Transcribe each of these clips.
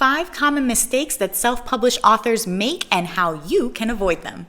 5 common mistakes that self-published authors make and how you can avoid them.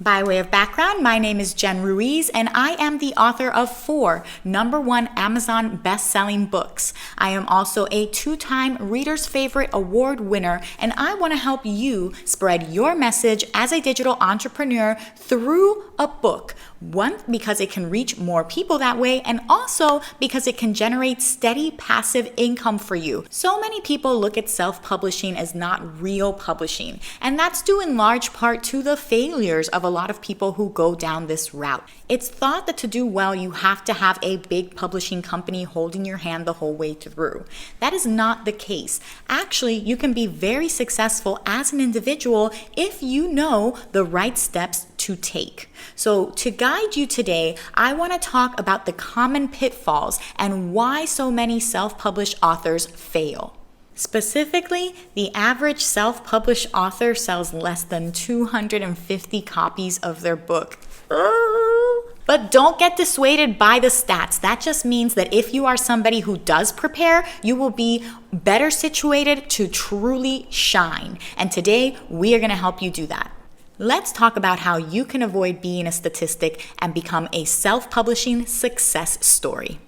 By way of background, my name is Jen Ruiz, and I am the author of 4 #1 Amazon best-selling books. I am also a 2-time Reader's Favorite Award winner, and I want to help you spread your message as a digital entrepreneur through a book. One, because it can reach more people that way, and also because it can generate steady passive income for you. So many people look at self-publishing as not real publishing, and that's due in large part to the failures of a lot of people who go down this route. It's thought that to do well, you have to have a big publishing company holding your hand the whole way through. That is not the case. Actually, you can be very successful as an individual if you know the right steps to take. So to guide you today, I want to talk about the common pitfalls and why so many self-published authors fail. Specifically, the average self-published author sells less than 250 copies of their book. But don't get dissuaded by the stats. That just means that if you are somebody who does prepare, you will be better situated to truly shine. And today, we are going to help you do that. Let's talk about how you can avoid being a statistic and become a self-publishing success story.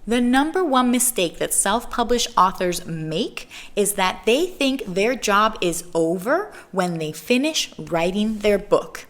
The #1 mistake that self-published authors make is that they think their job is over when they finish writing their book.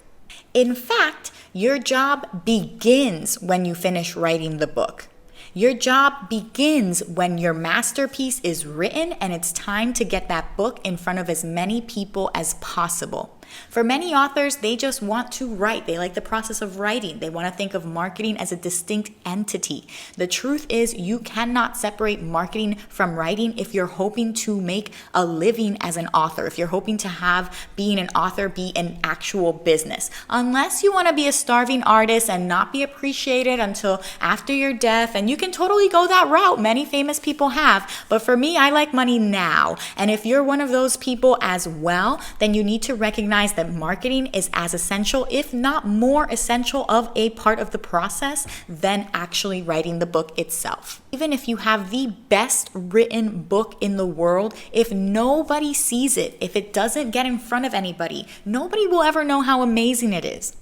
In fact, your job begins when you finish writing the book. Your job begins when your masterpiece is written and it's time to get that book in front of as many people as possible. For many authors, they just want to write. They like the process of writing. They want to think of marketing as a distinct entity. The truth is, you cannot separate marketing from writing if you're hoping to make a living as an author, if you're hoping to have being an author be an actual business. Unless you want to be a starving artist and not be appreciated until after your death, and you can totally go that route. Many famous people have. But for me, I like money now. And if you're one of those people as well, then you need to recognize that marketing is as essential, if not more essential, of a part of the process than actually writing the book itself. Even if you have the best written book in the world, if nobody sees it, if it doesn't get in front of anybody, nobody will ever know how amazing it is.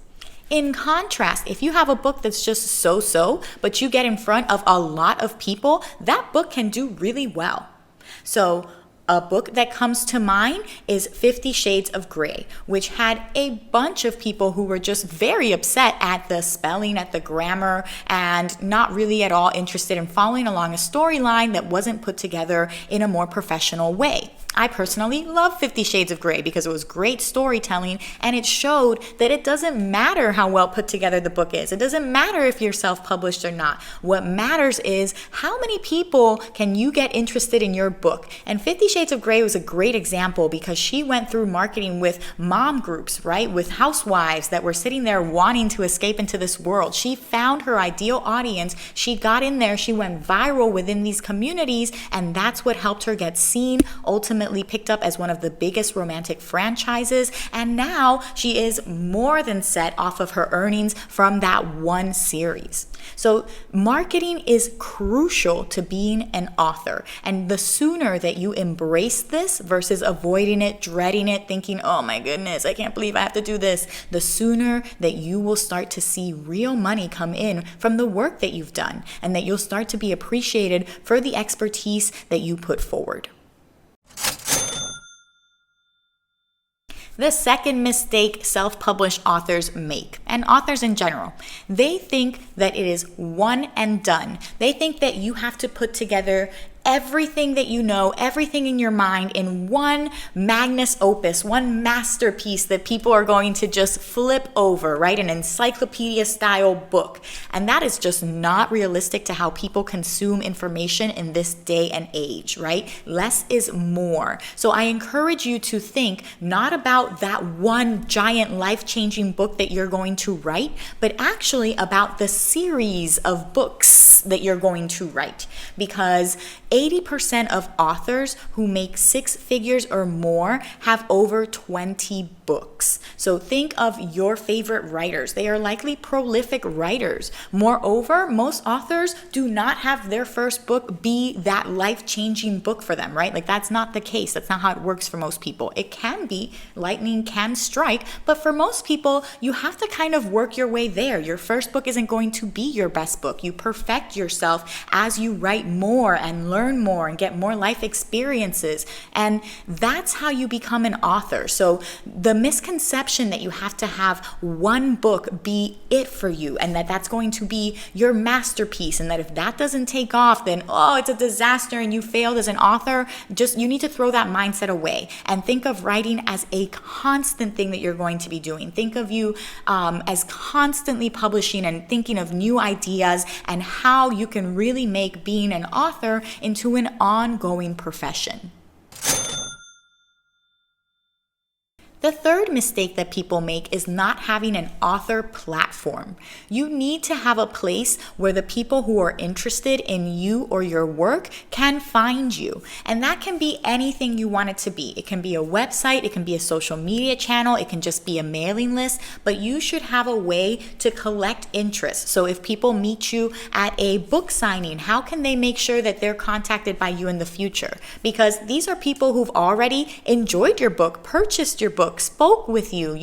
In contrast, if you have a book that's just so-so, but you get in front of a lot of people, that book can do really well. So, a book that comes to mind is 50 Shades of Grey, which had a bunch of people who were just very upset at the spelling, at the grammar, and not really at all interested in following along a storyline that wasn't put together in a more professional way. I personally love 50 Shades of Grey because it was great storytelling, and it showed that it doesn't matter how well put together the book is. It doesn't matter if you're self-published or not. What matters is how many people can you get interested in your book. And 50 Shades of Grey was a great example because she went through marketing with mom groups, right? With housewives that were sitting there wanting to escape into this world. She found her ideal audience. She got in there. She went viral within these communities, and that's what helped her get seen, ultimately picked up as one of the biggest romantic franchises, and now she is more than set off of her earnings from that one series. So marketing is crucial to being an author, and the sooner that you embrace this versus avoiding it, dreading it, thinking, oh my goodness, I can't believe I have to do this, the sooner that you will start to see real money come in from the work that you've done, and that you'll start to be appreciated for the expertise that you put forward. The second mistake self-published authors make, and authors in general, they think that it is one and done. They think that you have to put together everything that you know, everything in your mind in one magnus opus, one masterpiece that people are going to just flip over, right? An encyclopedia style book. And that is just not realistic to how people consume information in this day and age, right? Less is more. So I encourage you to think not about that one giant life-changing book that you're going to write, but actually about the series of books that you're going to write, because 80% of authors who make 6 figures or more have over 20 books. So think of your favorite writers. They are likely prolific writers. Moreover, most authors do not have their first book be that life-changing book for them, right? Like, that's not the case. That's not how it works for most people. It can be, lightning can strike, but for most people, you have to kind of work your way there. Your first book isn't going to be your best book. You perfect yourself as you write more and learn more and get more life experiences. And that's how you become an author. So the misconception that you have to have one book be it for you, and that's going to be your masterpiece, and that if that doesn't take off, then it's a disaster and you failed as an author. You need to throw that mindset away and think of writing as a constant thing that you're going to be doing. Think of you as constantly publishing and thinking of new ideas and how you can really make being an author into an ongoing profession. The third mistake that people make is not having an author platform. You need to have a place where the people who are interested in you or your work can find you. And that can be anything you want it to be. It can be a website, it can be a social media channel, it can just be a mailing list, but you should have a way to collect interest. So if people meet you at a book signing, how can they make sure that they're contacted by you in the future? Because these are people who've already enjoyed your book, purchased your book, spoke with you,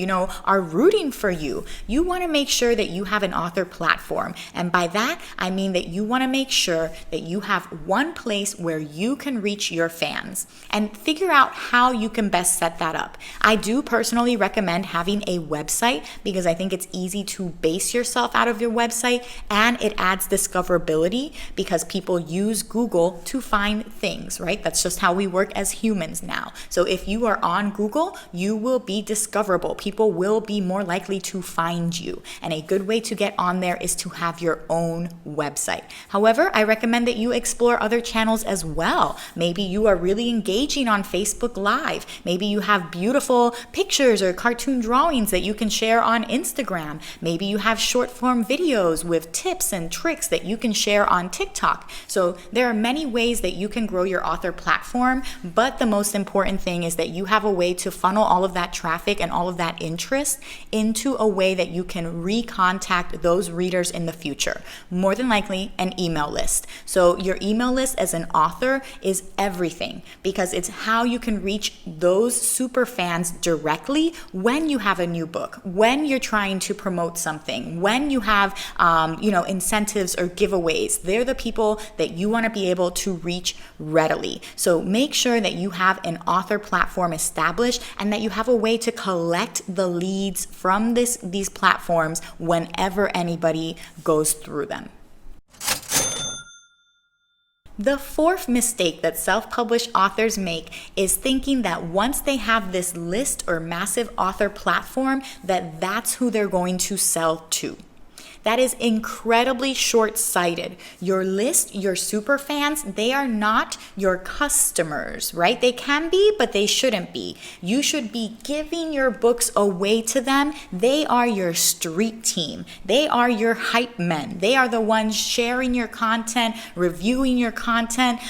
are rooting for you. You want to make sure that you have an author platform. And by that, I mean that you want to make sure that you have one place where you can reach your fans and figure out how you can best set that up. I do personally recommend having a website because I think it's easy to base yourself out of your website, and it adds discoverability because people use Google to find things, right? That's just how we work as humans now. So if you are on Google, you will be discoverable. People will be more likely to find you. And a good way to get on there is to have your own website. However, I recommend that you explore other channels as well. Maybe you are really engaging on Facebook Live. Maybe you have beautiful pictures or cartoon drawings that you can share on Instagram. Maybe you have short form videos with tips and tricks that you can share on TikTok. So there are many ways that you can grow your author platform, but the most important thing is that you have a way to funnel all of that traffic and all of that interest into a way that you can recontact those readers in the future. More than likely, an email list. So your email list as an author is everything because it's how you can reach those super fans directly when you have a new book, when you're trying to promote something, when you have incentives or giveaways. They're the people that you want to be able to reach readily. So make sure that you have an author platform established and that you have a way to collect the leads from these platforms whenever anybody goes through them. The fourth mistake that self-published authors make is thinking that once they have this list or massive author platform, that's who they're going to sell to. That is incredibly short-sighted. Your list, your super fans, they are not your customers, right? They can be, but they shouldn't be. You should be giving your books away to them. They are your street team. They are your hype men. They are the ones sharing your content, reviewing your content,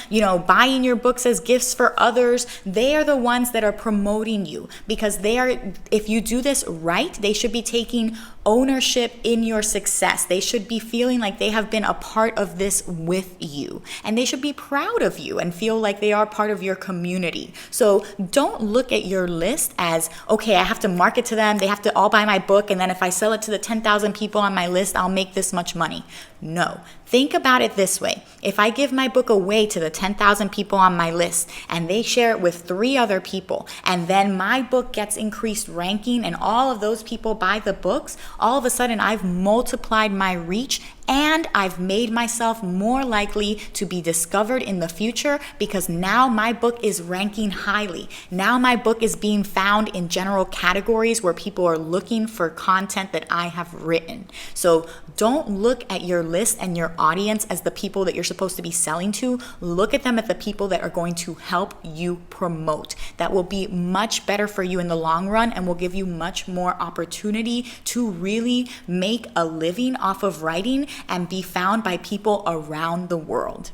buying your books as gifts for others. They are the ones that are promoting you because if you do this right, they should be taking ownership in your success. They should be feeling like they have been a part of this with you, and they should be proud of you and feel like they are part of your community. So don't look at your list as, okay, I have to market to them, they have to all buy my book, and then if I sell it to the 10,000 people on my list, I'll make this much money. No. Think about it this way. If I give my book away to the 10,000 people on my list and they share it with 3 other people, and then my book gets increased ranking and all of those people buy the books, all of a sudden I've multiplied my reach and I've made myself more likely to be discovered in the future because now my book is ranking highly. Now my book is being found in general categories where people are looking for content that I have written. So don't look at your list and your audience as the people that you're supposed to be selling to. Look at them as the people that are going to help you promote. That will be much better for you in the long run and will give you much more opportunity to really make a living off of writing and be found by people around the world.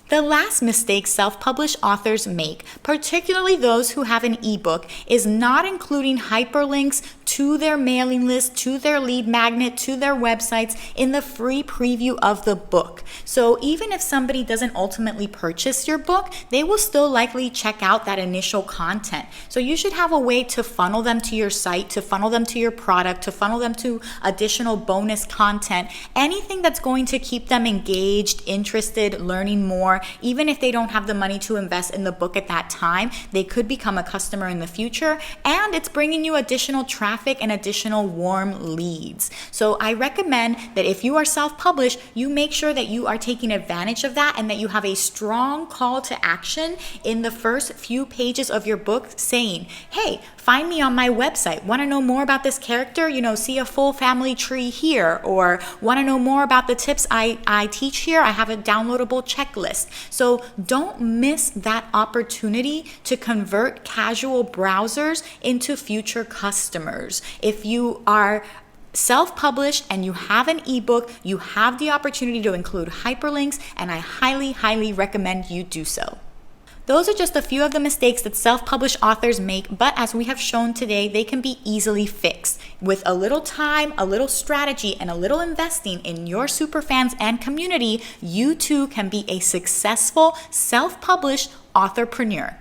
The last mistake self-published authors make, particularly those who have an ebook, is not including hyperlinks to their mailing list, to their lead magnet, to their websites in the free preview of the book. So even if somebody doesn't ultimately purchase your book, they will still likely check out that initial content. So you should have a way to funnel them to your site, to funnel them to your product, to funnel them to additional bonus content, anything that's going to keep them engaged, interested, learning more. Even if they don't have the money to invest in the book at that time, they could become a customer in the future, and it's bringing you additional traffic and additional warm leads. So I recommend that if you are self-published, you make sure that you are taking advantage of that and that you have a strong call to action in the first few pages of your book saying, hey, find me on my website. Want to know more about this character? See a full family tree here. Or want to know more about the tips I teach here? I have a downloadable checklist. So don't miss that opportunity to convert casual browsers into future customers. If you are self-published and you have an ebook, you have the opportunity to include hyperlinks, and I highly, highly recommend you do so. Those are just a few of the mistakes that self-published authors make, but as we have shown today, they can be easily fixed. With a little time, a little strategy, and a little investing in your superfans and community, you too can be a successful self-published authorpreneur.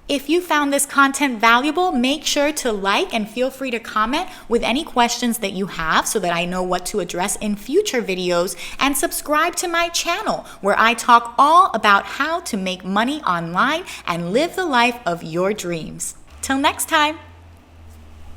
If you found this content valuable, make sure to like and feel free to comment with any questions that you have so that I know what to address in future videos, and subscribe to my channel where I talk all about how to make money online and live the life of your dreams. Till next time.